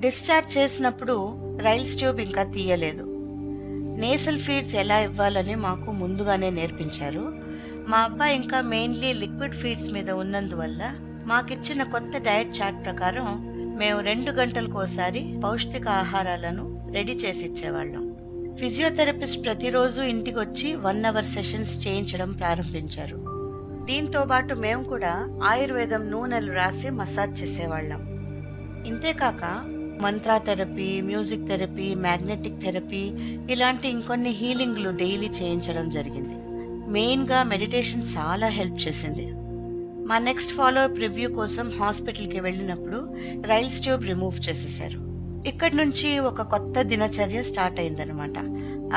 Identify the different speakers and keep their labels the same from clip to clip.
Speaker 1: Discharge చేసినప్పుడు rails tube ఇంకా తీయలేదు. నేసల్ ఫీడ్స్ ఎలా ఇవ్వాలని మాకు ముందుగానే నేర్పించారు. మా అబ్బాయి ఇంకా మెయిన్లీ లిక్విడ్ ఫీడ్స్ మీద ఉన్నందువల్ల మాకిచ్చిన కొత్త డయట్ చార్ట్ ప్రకారం మేము 2 గంటలకోసారి పౌష్టిక ఆహారాలను రెడీ చేసి ఇచ్చేవాళ్ళం. ఫిజియోథెరపిస్ట్ ప్రతిరోజు ఇంటికి వచ్చి 1 అవర్ సెషన్స్ చేయించడం ప్రారంభించారు. దీంతో పాటు మేము కూడా ఆయుర్వేదం నూనెలు రాసి మసాజ్ చేసేవాళ్ళం. ఇంతేకాక mantra therapy, music therapy, magnetic therapy ఇలాంటి ఇంకొన్ని హీలింగ్లు డైలీ చేయించడం జరిగింది. మెయిన్గా మెడిటేషన్ చాలా హెల్ప్ చేసింది. మా నెక్స్ట్ ఫాలోఅప్ రివ్యూ కోసం హాస్పిటల్కి వెళ్ళినప్పుడు రైల్స్ ట్యూబ్ రిమూవ్ చేసేశారు. ఇక్కడి నుంచి ఒక కొత్త దినచర్య స్టార్ట్ అయిందనమాట.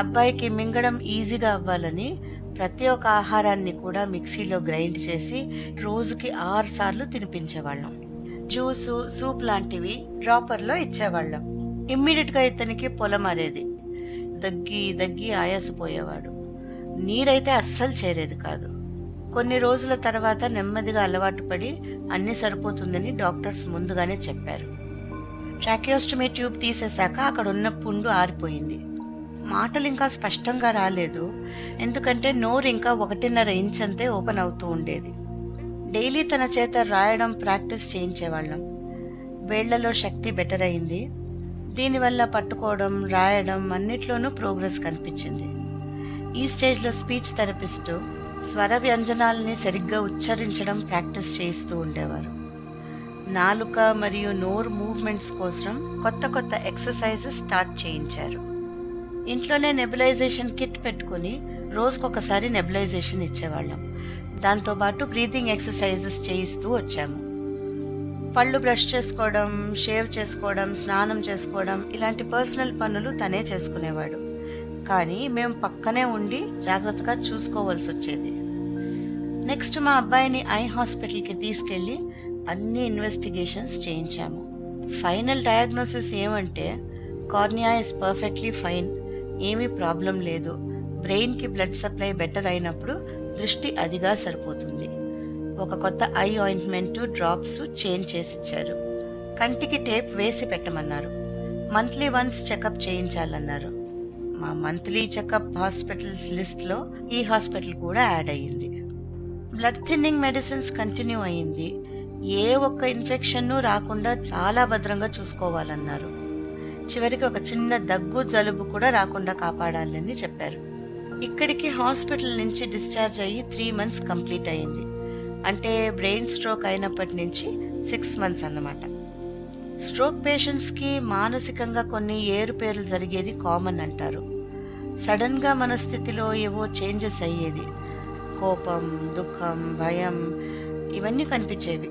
Speaker 1: అబ్బాయికి మింగడం ఈజీగా అవ్వాలని ప్రతి ఒక్క ఆహారాన్ని కూడా మిక్సీలో గ్రైండ్ చేసి రోజుకి 6 సార్లు తినిపించేవాళ్ళం. జ్యూసు, సూప్ లాంటివి డ్రాపర్లో ఇచ్చేవాళ్ళం. ఇమ్మీడియట్ గా ఇతనికి పొలమారేది. దగ్గి ఆయాసపోయేవాడు. నీరైతే అస్సలు చేరేది కాదు. కొన్ని రోజుల తర్వాత నెమ్మదిగా అలవాటు పడి అన్ని సరిపోతుందని డాక్టర్స్ ముందుగానే చెప్పారు. ట్రాకియోస్టమీ ట్యూబ్ తీసేశాక అక్కడ ఉన్న పుండు ఆరిపోయింది. మాటలు ఇంకా స్పష్టంగా రాలేదు, ఎందుకంటే నోరు ఇంకా 1.5 ఇంచ్ అంతే ఓపెన్ అవుతూ ఉండేది. డైలీ తన చేత రాయడం ప్రాక్టీస్ చేయించేవాళ్ళం. వేళ్లలో శక్తి బెటర్ అయింది. దీనివల్ల పట్టుకోవడం, రాయడం అన్నిట్లోనూ ప్రోగ్రెస్ కనిపించింది. ఈ స్టేజ్లో స్పీచ్ థెరపిస్ట్ స్వర వ్యంజనాలని సరిగ్గా ఉచ్చరించడం ప్రాక్టీస్ చేయిస్తూ ఉండేవారు. నాలుక మరియు నోరు మూవ్మెంట్స్ కోసం కొత్త ఎక్సర్సైజెస్ స్టార్ట్ చేయించారు. ఇంట్లోనే నెబులైజేషన్ కిట్ పెట్టుకుని రోజుకొకసారి నెబులైజేషన్ ఇచ్చేవాళ్ళం. దాంతోపాటు బ్రీతింగ్ ఎక్సర్సైజెస్ చేయిస్తూ వచ్చాము. పళ్ళు బ్రష్ చేసుకోవడం, షేవ్ చేసుకోవడం, స్నానం చేసుకోవడం ఇలాంటి పర్సనల్ పనులు తనే చేసుకునేవాడు. కానీ మేము పక్కనే ఉండి జాగ్రత్తగా చూసుకోవాల్సి వచ్చేది. నెక్స్ట్ మా అబ్బాయిని ఐ హాస్పిటల్కి తీసుకెళ్లి అన్ని ఇన్వెస్టిగేషన్స్ చేయించాము. ఫైనల్ డయాగ్నోసిస్ ఏమంటే కార్నియా ఇస్ పర్ఫెక్ట్లీ ఫైన్, ఏమీ ప్రాబ్లం లేదు. బ్రెయిన్కి బ్లడ్ సప్లై బెటర్ అయినప్పుడు దృష్టి అదిగా సరిపోతుంది. ఒక కొత్త ఐ ఆయింట్మెంట్, డ్రాప్స్ చేంజ్ చేసిచ్చారు. కంటికి టేప్ వేసి పెట్టమన్నారు. మంత్లీ వన్స్ చెకప్ చేయించాలన్నారు. మా మంత్లీ చెకప్ హాస్పిటల్స్ లిస్ట్లో ఈ హాస్పిటల్ కూడా యాడ్ అయ్యింది. బ్లడ్ థిన్నింగ్ మెడిసిన్స్ కంటిన్యూ అయ్యింది. ఏ ఒక్క ఇన్ఫెక్షన్ రాకుండా చాలా భద్రంగా చూసుకోవాలన్నారు. చివరికి ఒక చిన్న దగ్గు, జలుబు కూడా రాకుండా కాపాడాలని చెప్పారు. ఇక్కడికి హాస్పిటల్ నుంచి డిశ్చార్జ్ అయ్యి 3 months కంప్లీట్ అయ్యింది. అంటే బ్రెయిన్ స్ట్రోక్ అయినప్పటి నుంచి 6 months అన్నమాట. స్ట్రోక్ పేషెంట్స్కి మానసికంగా కొన్ని ఏరుపేర్లు జరిగేది కామన్ అంటారు. సడన్గా మన స్థితిలో ఏవో చేంజెస్ అయ్యేది. కోపం, దుఃఖం, భయం ఇవన్నీ కనిపించేవి.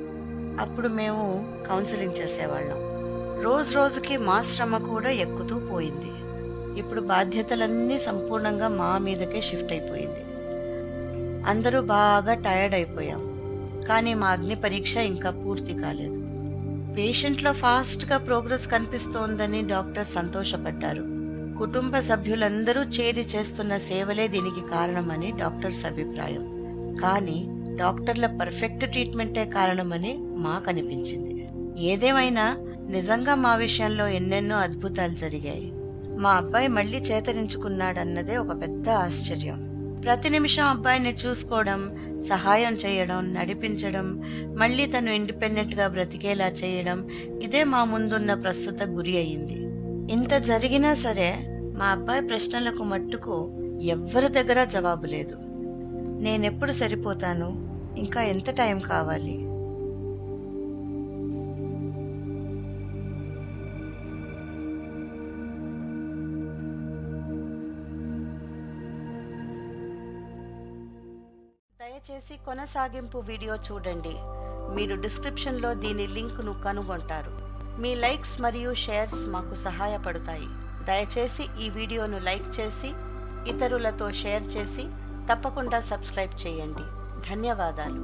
Speaker 1: అప్పుడు మేము కౌన్సిలింగ్ చేసేవాళ్ళం. రోజుకి మా శ్రమ కూడా ఎక్కుతూ పోయింది. ఇప్పుడు బాధ్యతలన్నీ సంపూర్ణంగా మా మీదకే షిఫ్ట్ అయిపోయింది. అందరూ బాగా టైర్డ్ అయిపోయాం. కానీ మా అగ్ని పరీక్ష ఇంకా పూర్తి కాలేదు. పేషెంట్లో ఫాస్ట్గా ప్రోగ్రెస్ కనిపిస్తోందని డాక్టర్ సంతోషపడ్డారు. కుటుంబ సభ్యులందరూ చేరి చేస్తున్న సేవలే దీనికి కారణమని డాక్టర్స్ అభిప్రాయం. కానీ డాక్టర్ల పర్ఫెక్ట్ ట్రీట్మెంటే కారణమని మాకు అనిపించింది. ఏదేమైనా నిజంగా మా విషయంలో ఎన్నెన్నో అద్భుతాలు జరిగాయి. మా అబ్బాయి మళ్లీ చేతరించుకున్నాడన్నదే ఒక పెద్ద ఆశ్చర్యం. ప్రతి నిమిషం అబ్బాయిని చూసుకోవడం, సహాయం చేయడం, నడిపించడం, మళ్లీ తను ఇండిపెండెంట్ గా బ్రతికేలా చేయడం, ఇదే మా ముందున్న ప్రస్తుత గురి అయింది. ఇంత జరిగినా సరే మా అబ్బాయి ప్రశ్నలకు మట్టుకు ఎవ్వరి దగ్గర జవాబు లేదు. నేనెప్పుడు సరిపోతాను, ఇంకా ఎంత టైం కావాలి? దయచేసి కొనసాగింపు వీడియో చూడండి. మీరు డిస్క్రిప్షన్లో దీని లింక్ను కనుగొంటారు. మీ లైక్స్ మరియు షేర్స్ మాకు సహాయపడతాయి. దయచేసి ఈ వీడియోను లైక్ చేసి ఇతరులతో షేర్ చేసి తప్పకుండా సబ్స్క్రైబ్ చేయండి. ధన్యవాదాలు.